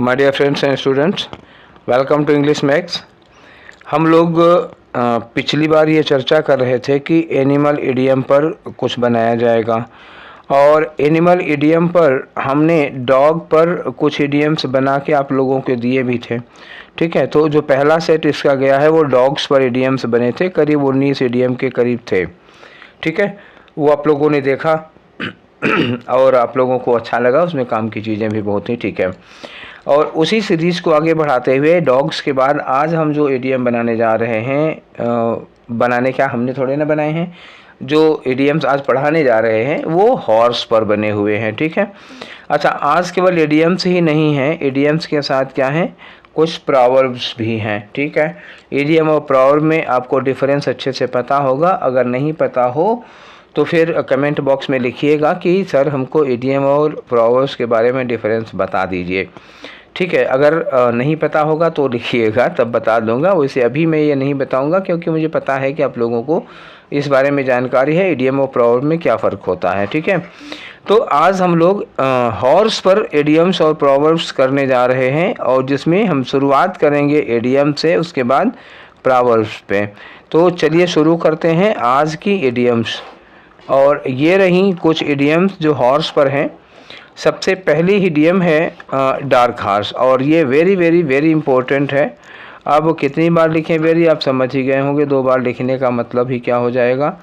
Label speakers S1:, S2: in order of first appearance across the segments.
S1: My dear friends and students, welcome to English Max. हम लोग पिछली बार ये चर्चा कर रहे थे कि एनिमल इडियम पर कुछ बनाया जाएगा, और एनिमल इडियम पर हमने डॉग पर कुछ इडियम्स बना के आप लोगों को दिए भी थे। ठीक है, तो जो पहला सेट इसका गया है वो डॉग्स पर इडियम्स बने थे, करीब 19 इडियम के करीब थे। ठीक है, वो आप लोगों ने देखा और आप लोगों को अच्छा लगा, उसमें काम की चीज़ें भी बहुत थी। ठीक है, और उसी सीरीज़ को आगे बढ़ाते हुए डॉग्स के बाद आज हम जो इडियम बनाने जा रहे हैं, बनाने क्या हमने थोड़े ना बनाए हैं, जो इडियम्स आज पढ़ाने जा रहे हैं वो हॉर्स पर बने हुए हैं। ठीक है, अच्छा, आज केवल इडियम्स ही नहीं हैं, इडियम्स के साथ क्या है, कुछ प्रॉवर्ब्स भी हैं। ठीक है, इडियम और प्रॉवर्ब में आपको डिफरेंस अच्छे से पता होगा। अगर नहीं पता हो तो फिर कमेंट बॉक्स में लिखिएगा कि सर हमको इडियम और प्रॉवर्ब्स के बारे में डिफरेंस बता दीजिए। ठीक है, अगर नहीं पता होगा तो लिखिएगा, तब बता दूंगा। वैसे अभी मैं ये नहीं बताऊंगा क्योंकि मुझे पता है कि आप लोगों को इस बारे में जानकारी है, इडियम और प्रॉवर्ब में क्या फ़र्क होता है। ठीक है, तो आज हम लोग हॉर्स पर इडियम्स और प्रॉवर्ब्स करने जा रहे हैं, और जिसमें हम शुरुआत करेंगे इडियम से, उसके बाद प्रॉवर्ब्स पे। तो चलिए शुरू करते हैं आज की इडियम्स। और ये रही कुछ इडियम्स जो हॉर्स पर हैं। सबसे पहली इडियम है डार्क हॉर्स, और ये वेरी वेरी वेरी इम्पोर्टेंट है। अब कितनी बार लिखें वेरी, आप समझ ही गए होंगे, 2 बार लिखने का मतलब ही क्या हो जाएगा।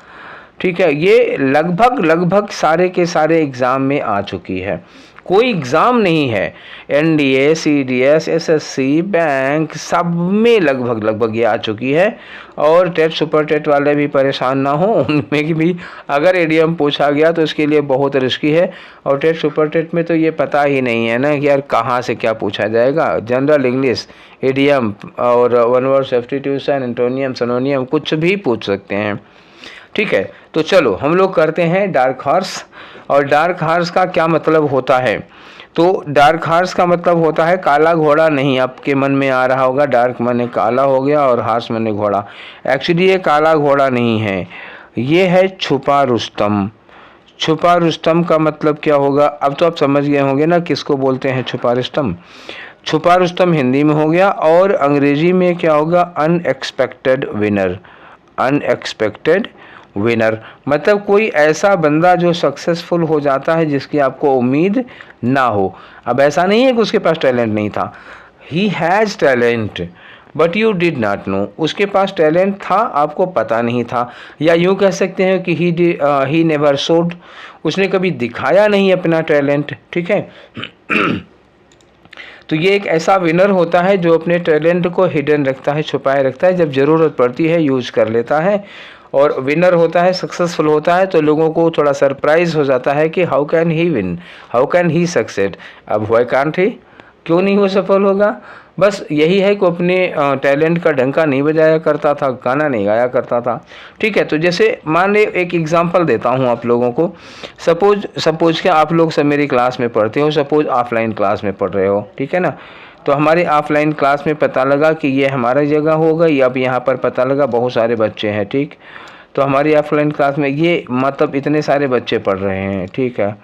S1: ठीक है, ये लगभग सारे के सारे एग्ज़ाम में आ चुकी है, कोई एग्ज़ाम नहीं है, एनडीए, सीडीएस, एसएससी, बैंक, सब में लगभग ये आ चुकी है। और टेट सुपर टेट वाले भी परेशान ना हो, उनमें भी अगर इडियम पूछा गया तो इसके लिए बहुत रिस्की है। और टेट सुपर टेट में तो ये पता ही नहीं है ना कि यार कहाँ से क्या पूछा जाएगा। जनरल इंग्लिश, इडियम और वन वर्ड सब्स्टिट्यूशन, एंटोनियम, सिनोनियम, कुछ भी पूछ सकते हैं। ठीक है, तो चलो हम लोग करते हैं डार्क हॉर्स। और डार्क हॉर्स का क्या मतलब होता है, तो डार्क हॉर्स का मतलब होता है काला घोड़ा। नहीं, आपके मन में आ रहा होगा डार्क माने काला हो गया और हॉर्स माने घोड़ा। एक्चुअली ये काला घोड़ा नहीं है, ये है छुपा रुस्तम। छुपा रुस्तम का मतलब क्या होगा, अब तो आप समझ गए होंगे ना किसको बोलते हैं छुपा रुस्तम। छुपा रुस्तम हिंदी में हो गया, और अंग्रेजी में क्या होगा, अनएक्सपेक्टेड विनर। अनएक्सपेक्टेड विनर मतलब कोई ऐसा बंदा जो सक्सेसफुल हो जाता है जिसकी आपको उम्मीद ना हो। अब ऐसा नहीं है कि उसके पास टैलेंट नहीं था, he has talent but you did not know. उसके पास टैलेंट था, आपको पता नहीं था। या यूँ कह सकते हैं कि ही नेवर शोड, उसने कभी दिखाया नहीं अपना टैलेंट। ठीक है तो ये एक ऐसा विनर होता है जो अपने टैलेंट को हिडन रखता है, छुपाए रखता है, जब ज़रूरत पड़ती है यूज कर लेता है। और विनर होता है, सक्सेसफुल होता है, तो लोगों को थोड़ा सरप्राइज हो जाता है कि how can he win, how can he succeed. अब व्हाई कांट ही, क्यों नहीं वो सफल होगा। बस यही है कि अपने टैलेंट का डंका नहीं बजाया करता था, गाना नहीं गाया करता था। ठीक है, तो जैसे मान ले एक एग्जांपल देता हूँ आप लोगों को। सपोज कि आप लोग सब मेरी क्लास में पढ़ते हो, सपोज ऑफलाइन क्लास में पढ़ रहे हो। ठीक है ना, तो हमारी ऑफलाइन क्लास में पता लगा कि ये हमारा जगह होगा, या अब यहाँ पर पता लगा बहुत सारे बच्चे हैं। ठीक, तो हमारी ऑफलाइन क्लास में ये मतलब इतने सारे बच्चे पढ़ रहे हैं। ठीक है,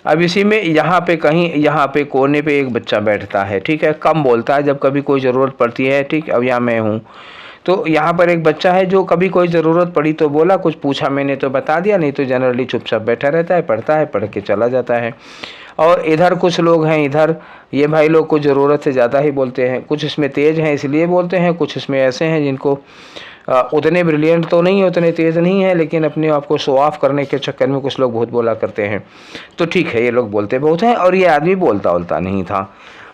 S1: अब इसी में यहाँ पे कहीं, यहाँ पे कोने पे एक बच्चा बैठता है। ठीक है, कम बोलता है जब कभी कोई ज़रूरत पड़ती है। ठीक, अब यहाँ मैं हूँ, तो यहाँ पर एक बच्चा है जो कभी कोई ज़रूरत पड़ी तो बोला, कुछ पूछा मैंने तो बता दिया, नहीं तो जनरली चुपचाप बैठा रहता है, पढ़ता है, पढ़ के चला जाता है। और इधर कुछ लोग हैं, इधर ये भाई लोग कुछ ज़रूरत से ज़्यादा ही बोलते हैं। कुछ इसमें तेज़ हैं इसलिए बोलते हैं, कुछ इसमें ऐसे हैं जिनको उतने ब्रिलियंट तो नहीं है, उतने तेज़ नहीं है, लेकिन अपने आप को शो ऑफ करने के चक्कर में कुछ लोग बहुत बोला करते हैं। तो ठीक है, ये लोग बोलते बहुत हैं, और ये आदमी बोलता नहीं था।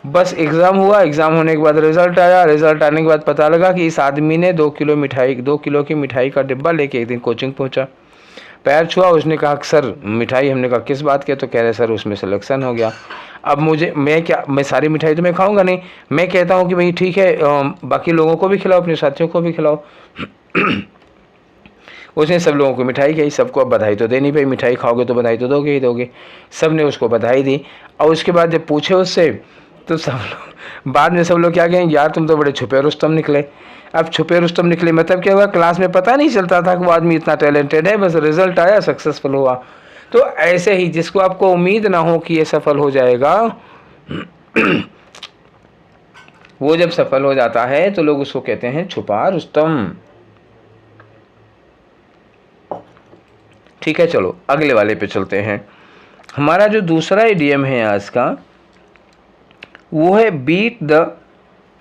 S1: बस एग्ज़ाम हुआ, एग्ज़ाम होने के बाद रिज़ल्ट आया, रिज़ल्ट आने के बाद पता लगा कि इस आदमी ने 2 किलो की मिठाई का डिब्बा लेके एक दिन कोचिंग पहुंचा। पैर छुआ, उसने कहा सर मिठाई, हमने कहा किस बात के, तो कह रहे सर उसमें सिलेक्शन हो गया। अब मैं सारी मिठाई तो मैं खाऊंगा नहीं, मैं कहता हूँ कि भाई ठीक है, बाकी लोगों को भी खिलाओ, अपने साथियों को भी खिलाओ। उसने सब लोगों को मिठाई खाई, सबको अब बधाई तो देनी भाई, मिठाई खाओगे तो बधाई तो दोगे ही दोगे। सब ने उसको बधाई दी, और उसके बाद जब पूछे उससे तो सब लोग बाद में सब लोग क्या कहें, यार तुम तो बड़े छुपे रुस्तम निकले। अब छुपे रुस्तम निकले मतलब क्या हुआ, क्लास में पता नहीं चलता था कि वो आदमी इतना टैलेंटेड है, बस रिजल्ट आया सक्सेसफुल हुआ। तो ऐसे ही जिसको आपको उम्मीद ना हो कि ये सफल हो जाएगा वो जब सफल हो जाता है तो लोग उसको कहते हैं छुपा रुस्तम। ठीक है, चलो अगले वाले पे चलते हैं। हमारा जो दूसरा इडियम है आज का, वो है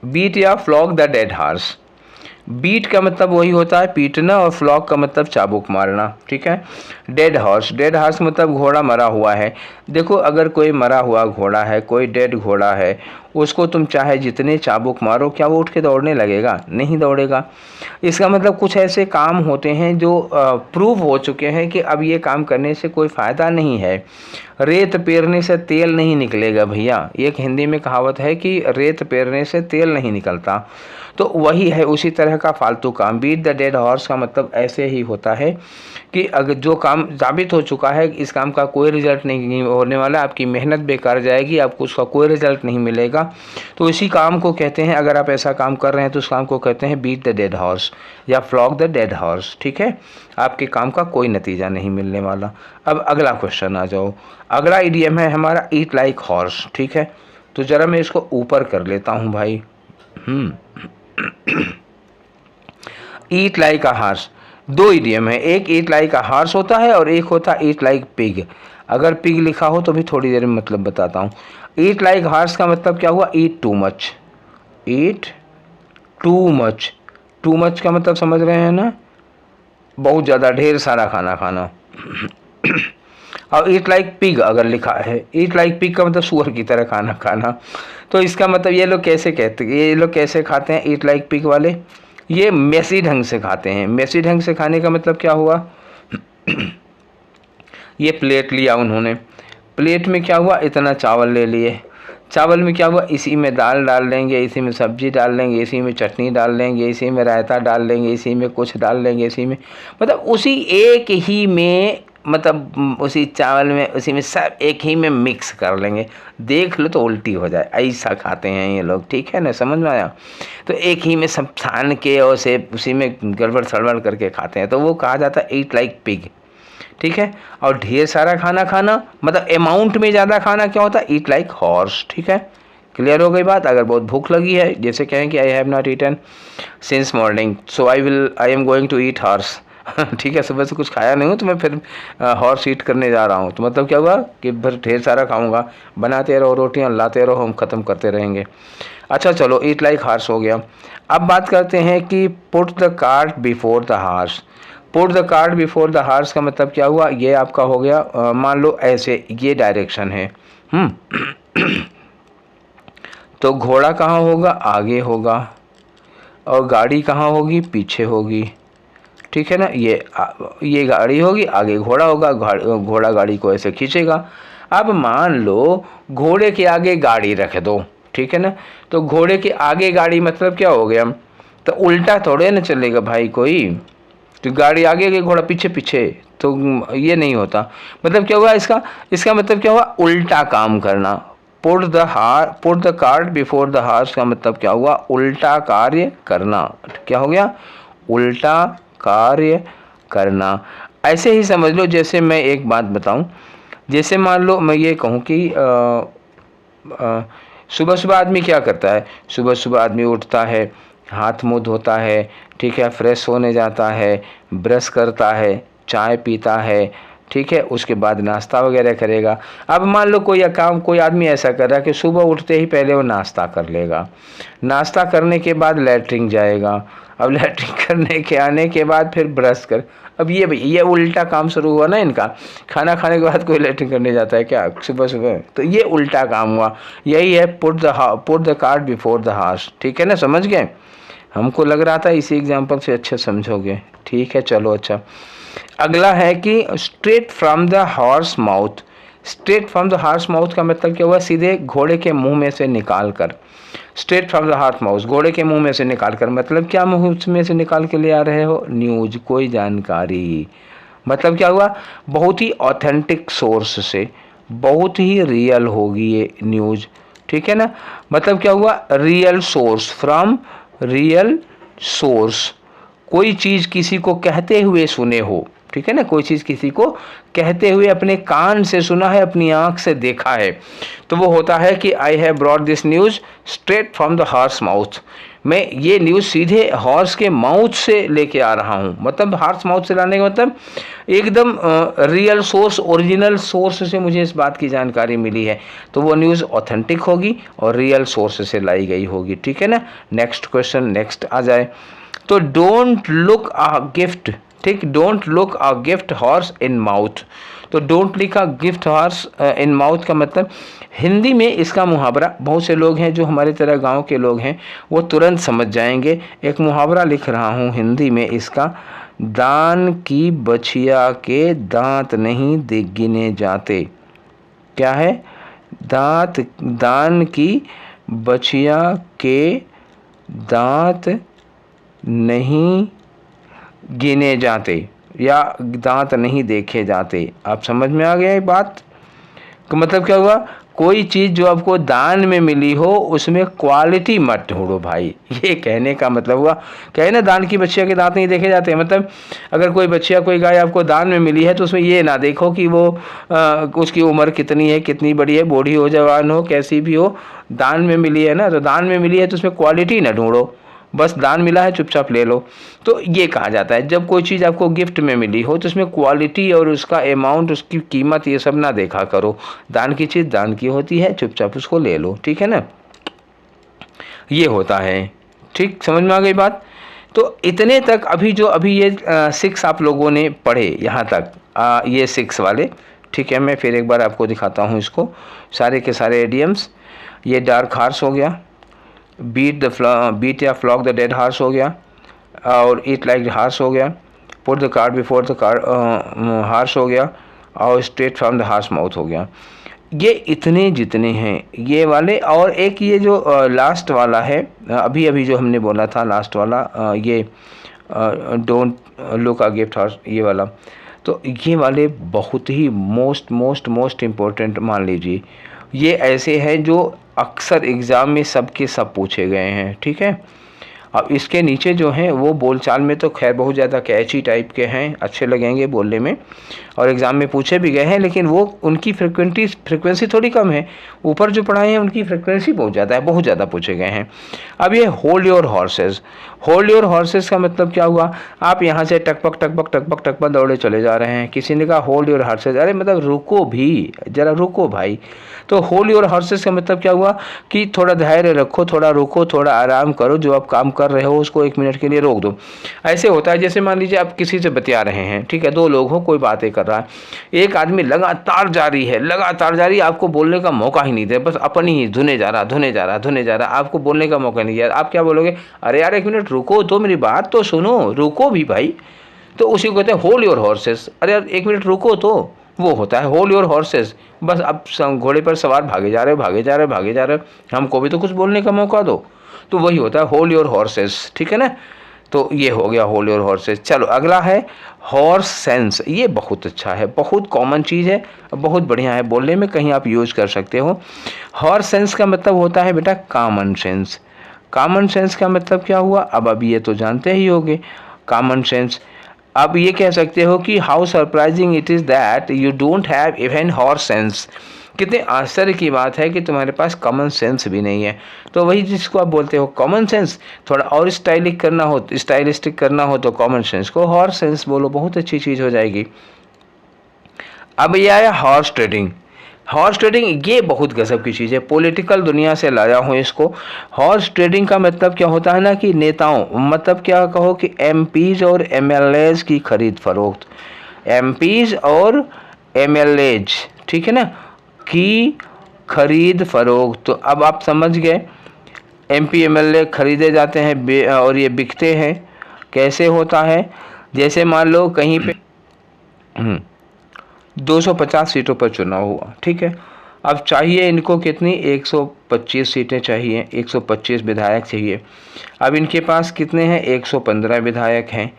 S1: बीट या flog the dead horse. Beat का मतलब वही होता है पीटना, और फ्लॉग का मतलब चाबुक मारना। ठीक है। डेड हॉर्स मतलब घोड़ा मरा हुआ है। देखो, अगर कोई मरा हुआ घोड़ा है, कोई डेड घोड़ा है, उसको तुम चाहे जितने चाबुक मारो, क्या वो उठ के दौड़ने लगेगा? नहीं दौड़ेगा। इसका मतलब कुछ ऐसे काम होते हैं जो प्रूव हो चुके हैं कि अब ये काम करने से कोई फ़ायदा नहीं है। रेत पेरने से तेल नहीं निकलेगा भैया, एक हिंदी में कहावत है कि रेत पेरने से तेल नहीं निकलता। तो वही है, उसी तरह का फालतू काम। बीट द डेड हॉर्स का मतलब ऐसे ही होता है कि अगर जो काम साबित हो चुका है, इस काम का कोई रिजल्ट नहीं होने वाला, आपकी मेहनत बेकार जाएगी, आपको उसका कोई रिजल्ट नहीं मिलेगा, तो इसी काम को कहते हैं, अगर आप ऐसा काम कर रहे हैं तो उस काम को कहते हैं बीट द डेड हॉर्स या फ्लॉग द डेड हॉर्स। ठीक है, आपके काम का कोई नतीजा नहीं मिलने वाला। अब अगला क्वेश्चन आ जाओ। अगला इडियम है हमारा ईट लाइक हॉर्स। ठीक है, तो ज़रा मैं इसको ऊपर कर लेता हूँ भाई। ईट लाइक अ हॉर्स, दो इडियम है, एक ईट लाइक अ हॉर्स होता है और एक होता है ईट लाइक पिग। अगर पिग लिखा हो तो भी थोड़ी देर में मतलब बताता हूँ। ईट लाइक हॉर्स का मतलब क्या हुआ? ईट टू मच। ईट टू मच, टू मच का मतलब समझ रहे हैं ना? बहुत ज़्यादा, ढेर सारा खाना खाना। और ईट लाइक पिग अगर लिखा है, ईट लाइक पिग का मतलब सुअर की तरह खाना खाना। तो इसका मतलब ये लोग कैसे कहते हैं, ये लोग कैसे खाते हैं ईट लाइक पिग वाले? ये मेसी ढंग से खाते हैं। मेसी ढंग से खाने का मतलब क्या हुआ? ये प्लेट लिया उन्होंने, प्लेट में क्या हुआ? इतना चावल ले लिए। चावल में क्या हुआ? इसी में दाल डाल लेंगे, इसी में सब्जी डाल लेंगे, इसी में चटनी डाल लेंगे, इसी में रायता डाल लेंगे, इसी में कुछ डाल लेंगे, इसी में मतलब उसी एक ही में, मतलब उसी चावल में, उसी में सब एक ही में मिक्स कर लेंगे। देख लो तो उल्टी हो जाए, ऐसा खाते हैं ये लोग। ठीक है ना, समझ में आया? तो एक ही में सब छान के और से उसी में गड़बड़ सड़बड़ करके खाते हैं, तो वो कहा जाता है ईट लाइक पिग। ठीक है। और ढेर सारा खाना खाना मतलब अमाउंट में ज़्यादा खाना क्या होता है? Eat like horse. ठीक है, क्लियर हो गई बात? अगर बहुत भूख लगी है, जैसे कहें कि I have not eaten since morning so I am going to eat horse. ठीक है, सुबह से कुछ खाया नहीं हूँ तो मैं फिर हॉर्स ईट करने जा रहा हूँ। तो मतलब क्या हुआ कि भर ढेर सारा खाऊंगा, बनाते रहो रोटियाँ, लाते रहो, हम ख़त्म करते रहेंगे। अच्छा चलो, ईट लाइक हॉर्स हो गया। अब बात करते हैं कि put the cart before the horse. Put the cart before the horse का मतलब क्या हुआ? ये आपका हो गया, मान लो ऐसे ये डायरेक्शन है, तो घोड़ा कहाँ होगा? आगे होगा, और गाड़ी कहाँ होगी? पीछे होगी। ठीक है ना, ये गाड़ी होगी, आगे घोड़ा होगा, घोड़ा गाड़ी को ऐसे खींचेगा। अब मान लो घोड़े के आगे गाड़ी रख दो। ठीक है ना, तो घोड़े के आगे गाड़ी मतलब क्या हो गया? तो उल्टा थोड़े ना चलेगा भाई कोई, तो गाड़ी आगे गई, घोड़ा पीछे पीछे, तो ये नहीं होता। मतलब क्या हुआ इसका? इसका मतलब क्या हुआ? उल्टा काम करना। Put the cart before the horse का मतलब क्या हुआ? उल्टा कार्य करना। क्या हो गया? उल्टा कार्य करना। ऐसे ही समझ लो, जैसे मैं एक बात बताऊं, जैसे मान लो मैं ये कहूं कि सुबह सुबह आदमी क्या करता है? सुबह सुबह आदमी उठता है, हाथ मुंह धोता है, ठीक है, फ्रेश होने जाता है, ब्रश करता है, चाय पीता है, ठीक है, उसके बाद नाश्ता वगैरह करेगा। अब मान लो कोई आदमी ऐसा कर रहा है कि सुबह उठते ही पहले वो नाश्ता कर लेगा, नाश्ता करने के बाद लैट्रिन जाएगा, अब लैट्रिन करने के आने के बाद फिर ब्रश कर। अब ये उल्टा काम शुरू हुआ ना इनका। खाना खाने के बाद कोई लैट्रिन करने जाता है क्या सुबह सुबह? तो ये उल्टा काम हुआ। यही है put the cart before the horse. ठीक है ना, समझ गए? हमको लग रहा था इसी एग्जाम्पल से अच्छे समझोगे। ठीक है, चलो अच्छा। अगला है कि straight from the horse mouth. Straight from the horse mouth का मतलब क्या हुआ? सीधे घोड़े के मुंह में से निकाल कर। Straight from the horse mouth, घोड़े के मुंह में से निकाल कर मतलब क्या? मुंह में से निकाल के ले आ रहे हो? न्यूज, कोई जानकारी। मतलब क्या हुआ? बहुत ही ऑथेंटिक सोर्स से, बहुत ही रियल होगी ये न्यूज। ठीक है ना, मतलब क्या हुआ? Real source, from real source. कोई चीज़ किसी को कहते हुए सुने हो। ठीक है ना, कोई चीज़ किसी को कहते हुए अपने कान से सुना है, अपनी आँख से देखा है, तो वो होता है कि I have brought this news straight from the horse mouth, मैं ये न्यूज़ सीधे हॉर्स के माउथ से लेके आ रहा हूँ। मतलब हॉर्स माउथ से लाने का मतलब एकदम रियल सोर्स, ओरिजिनल सोर्स से मुझे इस बात की जानकारी मिली है, तो वो न्यूज़ ऑथेंटिक होगी और रियल सोर्स से लाई गई होगी। ठीक है ना। नेक्स्ट क्वेश्चन, नेक्स्ट आ जाए तो डोंट लुक अ गिफ्ट, ठीक, don't look a gift horse in mouth. तो डोंट लिखा गिफ्ट हॉर्स इन माउथ का मतलब हिंदी में इसका मुहावरा, बहुत से लोग हैं जो हमारे तरह गांव के लोग हैं वो तुरंत समझ जाएंगे। एक मुहावरा लिख रहा हूँ हिंदी में इसका, दान की बछिया के दांत नहीं गिने जाते। क्या है? दान की बछिया के दांत नहीं गिने जाते या दांत नहीं देखे जाते। आप समझ में आ गया ये बात का मतलब क्या हुआ? कोई चीज़ जो आपको दान में मिली हो उसमें क्वालिटी मत ढूंढो भाई, ये कहने का मतलब हुआ। कहे ना दान की बच्चिया के दांत नहीं देखे जाते, मतलब अगर कोई बच्चिया, कोई गाय आपको दान में मिली है तो उसमें ये ना देखो कि वो उसकी उम्र कितनी है, कितनी बड़ी है, बूढ़ी हो, जवान हो, कैसी भी हो, दान में मिली है ना, तो दान में मिली है तो उसमें क्वालिटी ना ढूंढो, बस दान मिला है चुपचाप ले लो। तो ये कहा जाता है जब कोई चीज़ आपको गिफ्ट में मिली हो तो उसमें क्वालिटी और उसका अमाउंट, उसकी कीमत, ये सब ना देखा करो। दान की चीज़ दान की होती है, चुपचाप उसको ले लो। ठीक है ना, ये होता है। ठीक, समझ में आ गई बात। तो इतने तक अभी ये 6 आप लोगों ने पढ़े यहाँ तक, ये 6 वाले। ठीक है, मैं फिर एक बार आपको दिखाता हूँ इसको, सारे के सारे एडियम्स। ये डार्क हार्स हो गया, बीट या फ्लॉग द डेड हार्स हो गया, और ईट लाइक हार्स हो गया, put the cart before the cart horse हो गया, और straight from the horse mouth हो गया। ये इतने जितने हैं ये वाले, और एक ये जो लास्ट वाला है, अभी जो हमने बोला था लास्ट वाला, ये don't look a gift horse, ये वाला, तो ये वाले बहुत ही मोस्ट इम्पोर्टेंट मान लीजिए। ये ऐसे हैं जो अक्सर एग्ज़ाम में सबके सब पूछे गए हैं। ठीक है, अब इसके नीचे जो हैं वो बोलचाल में तो खैर बहुत ज़्यादा कैची टाइप के हैं, अच्छे लगेंगे बोलने में, और एग्ज़ाम में पूछे भी गए हैं, लेकिन वो उनकी फ्रिक्वेंसी थोड़ी कम है। ऊपर जो पढ़ाए हैं उनकी फ्रिक्वेंसी बहुत ज़्यादा है, बहुत ज़्यादा पूछे गए हैं। अब ये hold your horses, hold your horses का मतलब क्या हुआ? आप यहाँ से टकपक दौड़े चले जा रहे हैं, किसी ने कहा होल्ड योर हॉर्सेस, अरे मतलब रुको भी, ज़रा रुको भाई। तो होल्ड योर हॉर्सेस का मतलब क्या हुआ कि थोड़ा धैर्य रखो, थोड़ा रुको, थोड़ा आराम करो, जो आप काम कर रहे हो उसको 1 मिनट के लिए रोक दो। ऐसे होता है जैसे मान लीजिए आप किसी से बतिया रहे हैं, ठीक है, 2 लोग हो, कोई बातें कर रहा है, एक आदमी लगातार जारी, आपको बोलने का मौका ही नहीं दे, बस अपनी ही धुने जा रहा, आपको बोलने का मौका नहीं दिया। आप क्या बोलोगे? अरे यार 1 मिनट रुको तो, मेरी बात तो सुनो, रुको भी भाई। तो उसी को कहते हैं होल्ड योर हॉर्सेस। अरे यार 1 मिनट रुको तो, वो होता है होल्ड योर हॉर्सेस। बस अब घोड़े पर सवार भागे जा रहे हो, हमको भी तो कुछ बोलने का मौका दो। तो वही होता है होल्ड योर हॉर्सेस। ठीक है ना, तो ये हो गया होल्ड योर हॉर्सेस। चलो अगला है हॉर्स सेंस। ये बहुत अच्छा है, बहुत कॉमन चीज़ है, बहुत बढ़िया है, बोलने में कहीं आप यूज कर सकते हो। हॉर्स सेंस का मतलब होता है बेटा कॉमन सेंस। कॉमन सेंस का मतलब क्या हुआ? अब ये तो जानते ही होंगे कॉमन सेंस। अब ये कह सकते हो कि how surprising it is that you don't have even horse sense. कितने आश्चर्य की बात है कि तुम्हारे पास कॉमन सेंस भी नहीं है। तो वही जिसको आप बोलते हो कॉमन सेंस, थोड़ा और स्टाइलिस्टिक करना हो तो कॉमन सेंस को हॉर्स सेंस बोलो, बहुत अच्छी चीज़ हो जाएगी। अब ये आया हॉर्स ट्रेडिंग। हॉर्स ट्रेडिंग ये बहुत गजब की चीज़ है, पॉलिटिकल दुनिया से लाया हूँ इसको। हॉर्स ट्रेडिंग का मतलब क्या होता है ना कि नेताओं, मतलब क्या कहो कि एमपीज और एमएलएज की खरीद फरोख्त, एमपीज और एमएलएज, ठीक है ना, की खरीद फरोख्त। तो अब आप समझ गए, एमपी एमएलए खरीदे जाते हैं और ये बिकते हैं। कैसे होता है? जैसे मान लो कहीं पे 250 सीटों पर चुनाव हुआ, ठीक है, अब चाहिए इनको कितनी? 125 सीटें चाहिए, 125 विधायक चाहिए। अब इनके पास कितने हैं? 115 विधायक हैं।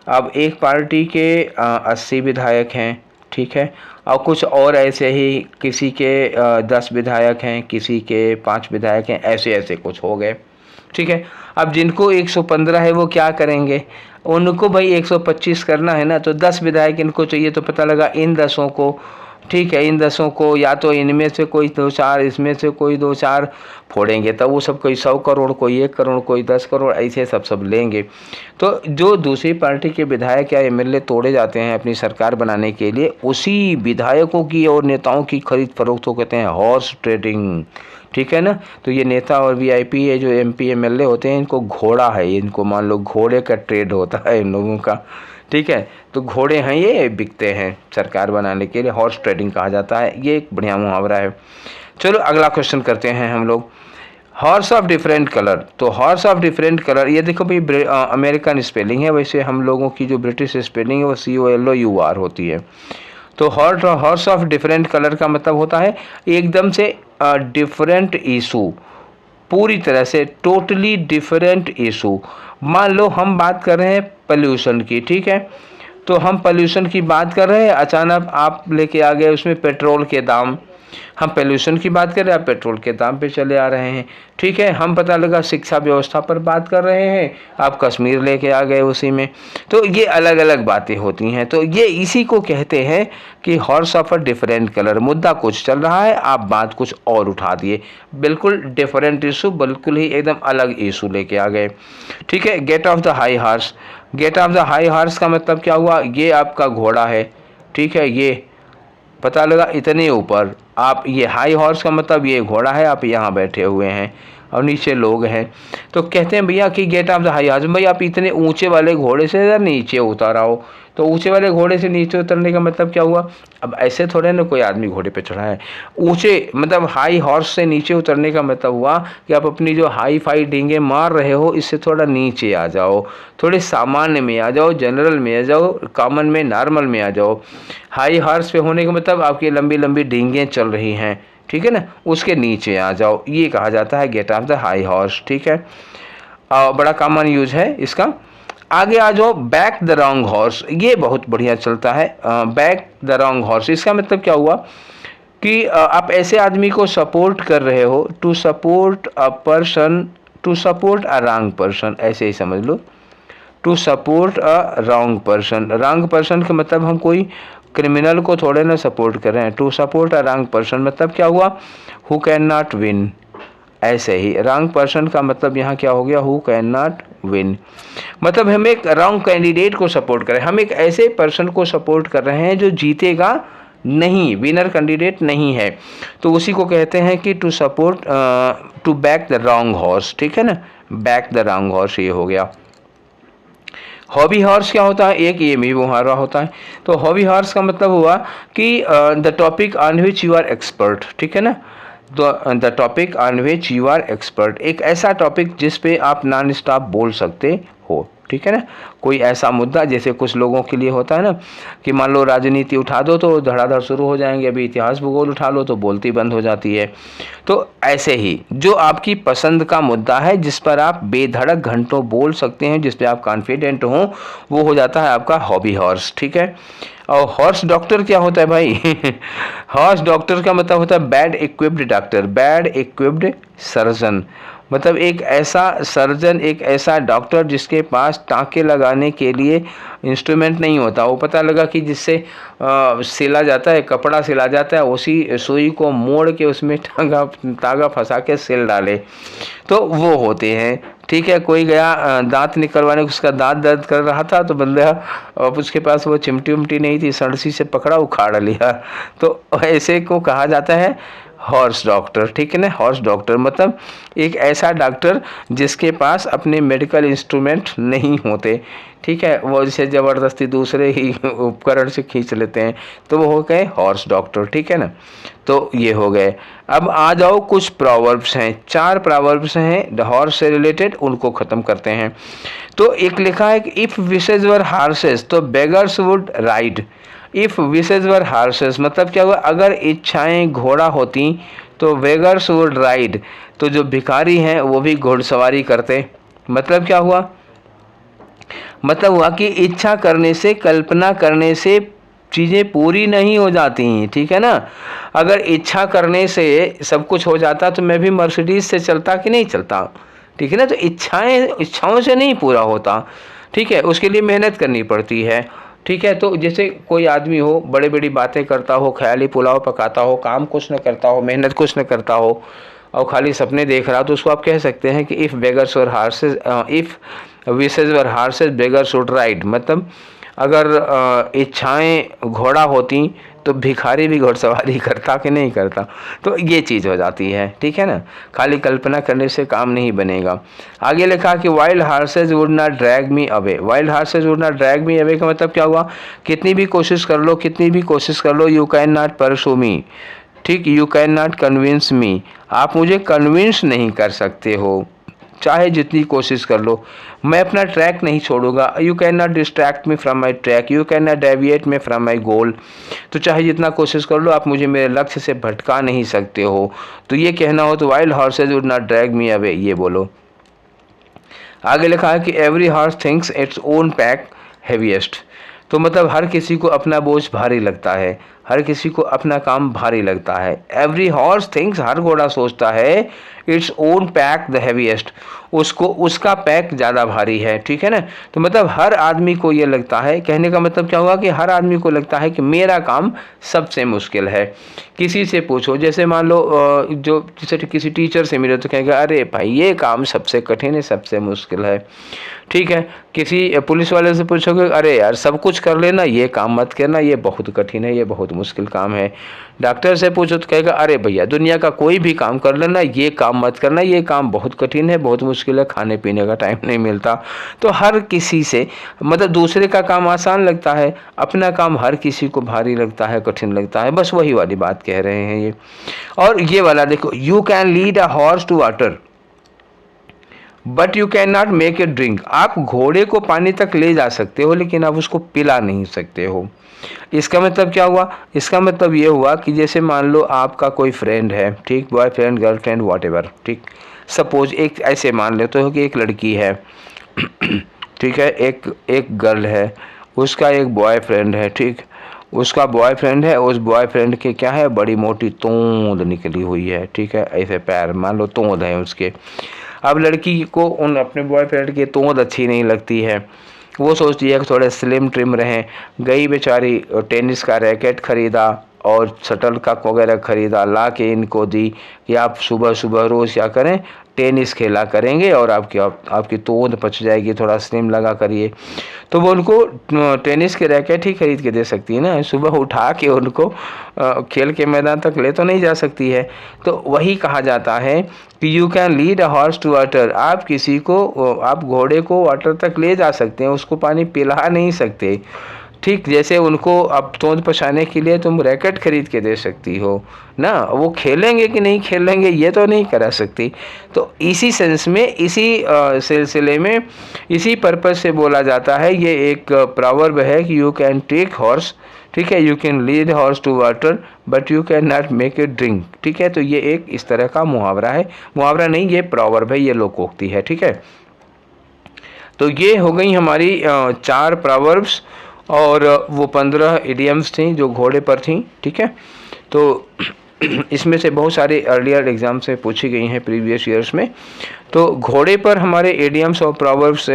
S1: अब एक पार्टी के 80 विधायक हैं, ठीक है, और कुछ और ऐसे ही, किसी के 10 विधायक हैं, किसी के 5 विधायक हैं, ऐसे कुछ हो गए, ठीक है। अब जिनको 115 है वो क्या करेंगे, उनको भाई 125 करना है ना, तो 10 विधायक इनको चाहिए। तो पता लगा इन 10 को, ठीक है, इन 10 को या तो इनमें से कोई 2-4, इसमें से कोई 2-4 फोड़ेंगे, तब वो सब कोई 100 करोड़, कोई 1 करोड़, कोई 10 करोड़, ऐसे सब लेंगे। तो जो दूसरी पार्टी के विधायक या एमएलए तोड़े जाते हैं अपनी सरकार बनाने के लिए, उसी विधायकों की और नेताओं की खरीद फरोख्त को कहते हैं हॉर्स ट्रेडिंग, ठीक है ना। तो ये नेता और वीआईपी है जो एमपी एमएलए होते हैं, इनको घोड़ा है, इनको मान लो घोड़े का ट्रेड होता है इन लोगों का, ठीक है। तो घोड़े हैं, ये बिकते हैं सरकार बनाने के लिए, हॉर्स ट्रेडिंग कहा जाता है। ये एक बढ़िया मुहावरा है। चलो अगला क्वेश्चन करते हैं हम लोग, हॉर्स ऑफ डिफरेंट कलर। तो हॉर्स ऑफ डिफरेंट कलर, ये देखो भाई अमेरिकन स्पेलिंग है, वैसे हम लोगों की जो ब्रिटिश स्पेलिंग है वो COLOUR होती है। तो हॉर्स ऑफ डिफरेंट कलर का मतलब होता है एकदम से डिफरेंट इशू, पूरी तरह से टोटली डिफरेंट इशू। मान लो हम बात कर रहे हैं पोल्यूशन की, ठीक है, तो हम पोल्यूशन की बात कर रहे हैं, अचानक आप लेके आ गए उसमें पेट्रोल के दाम। हम पोल्यूशन की बात कर रहे हैं, आप पेट्रोल के दाम पे चले आ रहे हैं, ठीक है। हम पता लगा शिक्षा व्यवस्था पर बात कर रहे हैं, आप कश्मीर लेके आ गए उसी में। तो ये अलग अलग बातें होती हैं। तो ये इसी को कहते हैं कि horse of a different colour. मुद्दा कुछ चल रहा है, आप बात कुछ और उठा दिए, बिल्कुल डिफरेंट इशू, बिल्कुल ही एकदम अलग इशू लेके आ गए, ठीक है। Get off the high horse, get off the high horse का मतलब क्या हुआ, ये आपका घोड़ा है, ठीक है, ये पता लगा इतने ऊपर, आप ये हाई हॉर्स का मतलब ये घोड़ा है, आप यहाँ बैठे हुए हैं और नीचे लोग हैं। तो कहते हैं भैया कि get off the high horse, भाई आप इतने ऊंचे वाले घोड़े से ज़रा नीचे उतर आओ। तो ऊंचे वाले घोड़े से नीचे उतरने का मतलब क्या हुआ, अब ऐसे थोड़े ना कोई आदमी घोड़े पे चढ़ा है। ऊंचे मतलब हाई हॉर्स से नीचे उतरने का मतलब हुआ कि आप अपनी जो हाई फाई डींगे मार रहे हो इससे थोड़ा नीचे आ जाओ, थोड़े सामान्य में आ जाओ, जनरल में आ जाओ, कॉमन में, नॉर्मल में आ जाओ। हाई हॉर्स पे होने का मतलब आपकी लंबी लंबी डींगें चल रही हैं, ठीक है ना, उसके नीचे आ जाओ, ये कहा जाता है get off the high horse, ठीक है। बड़ा कॉमन यूज है इसका। आगे आ जाओ, बैक द रॉन्ग हॉर्स, ये बहुत बढ़िया चलता है। बैक द रॉन्ग हॉर्स, इसका मतलब क्या हुआ कि आप ऐसे आदमी को सपोर्ट कर रहे हो, to support a person, to support a wrong person, ऐसे ही समझ लो, to support a wrong person. Wrong person का मतलब हम कोई क्रिमिनल को थोड़े ना सपोर्ट कर रहे हैं। To support a wrong person मतलब क्या हुआ, हु कैन नॉट विन। ऐसे ही रॉन्ग पर्सन का मतलब यहाँ क्या हो गया, हु कैन नॉट विन, मतलब हम एक रॉन्ग कैंडिडेट को सपोर्ट कर रहे हैं, हम एक ऐसे पर्सन को सपोर्ट कर रहे हैं जो जीतेगा नहीं, विनर कैंडिडेट नहीं है। तो उसी को कहते हैं कि to support, to back the wrong horse, ठीक है ना, बैक द रॉन्ग हॉर्स ये हो गया। हॉबी हॉर्स क्या होता है, एक ये भी मुहावरा होता है। तो हॉबी हॉर्स का मतलब हुआ कि the topic on which you are expert, ठीक है ना, the topic on which you are expert, एक ऐसा टॉपिक जिस पे आप नॉन स्टॉप बोल सकते हो, ठीक है ना। कोई ऐसा मुद्दा, जैसे कुछ लोगों के लिए होता है ना कि मान लो राजनीति उठा दो तो धड़ाधड़ शुरू हो जाएंगे, अभी इतिहास भूगोल उठा लो तो बोलती बंद हो जाती है। तो ऐसे ही जो आपकी पसंद का मुद्दा है जिस पर आप बेधड़क घंटों बोल सकते हैं, जिस पे आप कॉन्फिडेंट हो, वो हो जाता है आपका हॉबी हॉर्स, ठीक है। और हॉर्स डॉक्टर क्या होता है भाई हॉर्स डॉक्टर का मतलब होता है bad equipped doctor, bad equipped surgeon, मतलब एक ऐसा सर्जन, एक ऐसा डॉक्टर जिसके पास टाँके लगाने के लिए इंस्ट्रूमेंट नहीं होता। वो पता लगा कि जिससे सिला जाता है, कपड़ा सिला जाता है, उसी सुई को मोड़ के उसमें तागा फंसा के सिल डाले, तो वो होते हैं, ठीक है। कोई गया दांत निकलवाने, उसका दांत दर्द कर रहा था तो बंदा, उसके पास वो चिमटी उमटी नहीं थी, सड़सी से पकड़ा, उखाड़ लिया, तो ऐसे को कहा जाता है हॉर्स डॉक्टर, ठीक है ना। हॉर्स डॉक्टर मतलब एक ऐसा डॉक्टर जिसके पास अपने मेडिकल इंस्ट्रूमेंट नहीं होते, ठीक है, वो जिसे ज़बरदस्ती दूसरे ही उपकरण से खींच लेते हैं, तो वो हो गए हॉर्स डॉक्टर, ठीक है ना। तो ये हो गए। अब आ जाओ, कुछ प्रोवर्ब्स हैं, 4 प्रोवर्ब्स हैं हॉर्स से रिलेटेड, उनको ख़त्म करते हैं। तो एक लिखा है कि इफ़ विशेज वर हॉर्सेस तो beggars would ride. If wishes were horses मतलब क्या हुआ, अगर इच्छाएं घोड़ा होती तो बेगर्स वुड राइड, तो जो भिखारी हैं वो भी घोड़सवारी करते। मतलब क्या हुआ, मतलब हुआ कि इच्छा करने से, कल्पना करने से चीज़ें पूरी नहीं हो जाती, ठीक है ना। अगर इच्छा करने से सब कुछ हो जाता तो मैं भी मर्सिडीज से चलता कि नहीं चलता, ठीक है ना। तो इच्छाओं से नहीं पूरा होता, ठीक है, उसके लिए मेहनत करनी पड़ती है, ठीक है। तो जैसे कोई आदमी हो, बड़ी बड़ी बातें करता हो, ख्याली पुलाव पकाता हो, काम कुछ न करता हो, मेहनत कुछ न करता हो और खाली सपने देख रहा हो, तो उसको आप कह सकते हैं कि if beggars were horses, if wishes were horses beggar should ride. मतलब अगर इच्छाएं घोड़ा होती तो भिखारी भी घुड़सवारी करता कि नहीं करता। तो ये चीज़ हो जाती है, ठीक है ना। खाली कल्पना करने से काम नहीं बनेगा। आगे लिखा कि wild हार्सेज would not drag me away. Wild हार्सेज would not drag me away का मतलब क्या हुआ, कितनी भी कोशिश कर लो, कितनी भी कोशिश कर लो, यू कैन नॉट परसू मी, ठीक, you can not convince me, आप मुझे कन्विंस नहीं कर सकते हो, चाहे जितनी कोशिश कर लो, मैं अपना ट्रैक नहीं छोड़ूंगा। You can not distract me from my track, you can not deviate me from my goal. तो चाहे जितना कोशिश कर लो, आप मुझे मेरे लक्ष्य से भटका नहीं सकते हो। तो ये कहना हो तो wild horse's would not drag me away, ये बोलो। आगे लिखा है कि every horse thinks its own pack heaviest. तो मतलब हर किसी को अपना बोझ भारी लगता है, हर किसी को अपना काम भारी लगता है। एवरी हॉर्स थिंक्स, हर घोड़ा सोचता है, its own pack the heaviest, उसको उसका पैक ज़्यादा भारी है, ठीक है ना। तो मतलब हर आदमी को ये लगता है, कहने का मतलब क्या हुआ कि हर आदमी को लगता है कि मेरा काम सबसे मुश्किल है। किसी से पूछो, जैसे मान लो जो जैसे किसी टीचर से मिले तो कहेगा अरे भाई ये काम सबसे कठिन है, सबसे मुश्किल है, ठीक है। किसी पुलिस वाले से पूछोगे, अरे यार सब कुछ कर लेना, ये काम मत करना, ये बहुत कठिन है, ये बहुत मुश्किल काम है। डॉक्टर से पूछो तो कहेगा अरे भैया दुनिया का कोई भी काम कर लेना, ये काम मत करना, ये काम बहुत कठिन है, बहुत मुश्किल है, खाने पीने का टाइम नहीं मिलता। तो हर किसी से मतलब दूसरे का काम आसान लगता है, अपना काम हर किसी को भारी लगता है, कठिन लगता है। बस वही वाली बात कह रहे हैं ये। और ये वाला देखो, you can lead a horse to water but you can not make a drink. आप घोड़े को पानी तक ले जा सकते हो, लेकिन आप उसको पिला नहीं सकते हो। इसका मतलब क्या हुआ, इसका मतलब ये हुआ कि जैसे मान लो आपका कोई फ्रेंड है, ठीक, बॉयफ्रेंड गर्लफ्रेंड वॉटेवर, ठीक, सपोज एक ऐसे मान लेते हो कि एक लड़की है ठीक है, एक गर्ल है, उसका एक बॉयफ्रेंड है, ठीक, उसका बॉयफ्रेंड है, उस बॉयफ्रेंड के क्या है, बड़ी मोटी तोंद निकली हुई है, ठीक है, ऐसे पैर मान लो तोंद है उसके। अब लड़की को उन अपने बॉयफ्रेंड की तोंद अच्छी नहीं लगती है, वो सोचती है कि थोड़े स्लिम ट्रिम रहें। गई बेचारी टेनिस का रैकेट ख़रीदा और शटल कॉक वगैरह ख़रीदा, ला के इनको दी कि आप सुबह सुबह रोज़ क्या करें, टेनिस खेला करेंगे और आपकी तोंद पच जाएगी, थोड़ा स्लिम लगा करिए। तो वो उनको टेनिस के रैकेट ही खरीद के दे सकती है ना, सुबह उठा के उनको खेल के मैदान तक ले तो नहीं जा सकती है। तो वही कहा जाता है कि you can lead a horse to water, आप किसी को, आप घोड़े को वाटर तक ले जा सकते हैं, उसको पानी पिला नहीं सकते, ठीक। जैसे उनको अब तोंद पछाने के लिए तुम रैकेट खरीद के दे सकती हो ना, वो खेलेंगे कि नहीं खेलेंगे ये तो नहीं करा सकती। तो इसी सेंस में, इसी सिलसिले में, इसी पर्पज़ से बोला जाता है, ये एक प्रॉवर्ब है कि यू कैन टेक हॉर्स, ठीक है, you can lead horse to water but you can not make a drink, ठीक है। तो ये एक इस तरह का मुहावरा है, मुहावरा नहीं ये प्रॉवर्ब है, ये लोकोक्ति है, ठीक है। तो ये हो गई हमारी 4 प्रॉवर्ब्स और वो 15 इडियम्स थी जो घोड़े पर थी, ठीक है। तो इसमें से बहुत सारे अर्लियर एग्जाम से पूछी गई हैं प्रीवियस ईयर्स में। तो घोड़े पर हमारे इडियम्स और प्रोवर्ब्स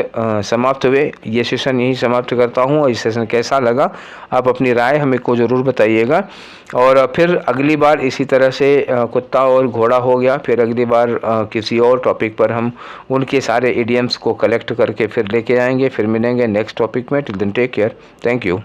S1: समाप्त हुए। ये सेशन यही समाप्त करता हूँ। और इस सेशन कैसा लगा आप अपनी राय हमें को ज़रूर बताइएगा। और फिर अगली बार इसी तरह से कुत्ता और घोड़ा हो गया, फिर अगली बार किसी और टॉपिक पर हम उनके सारे इडियम्स को कलेक्ट करके फिर लेके आएंगे। फिर मिलेंगे नेक्स्ट टॉपिक में। Till then take care, thank you.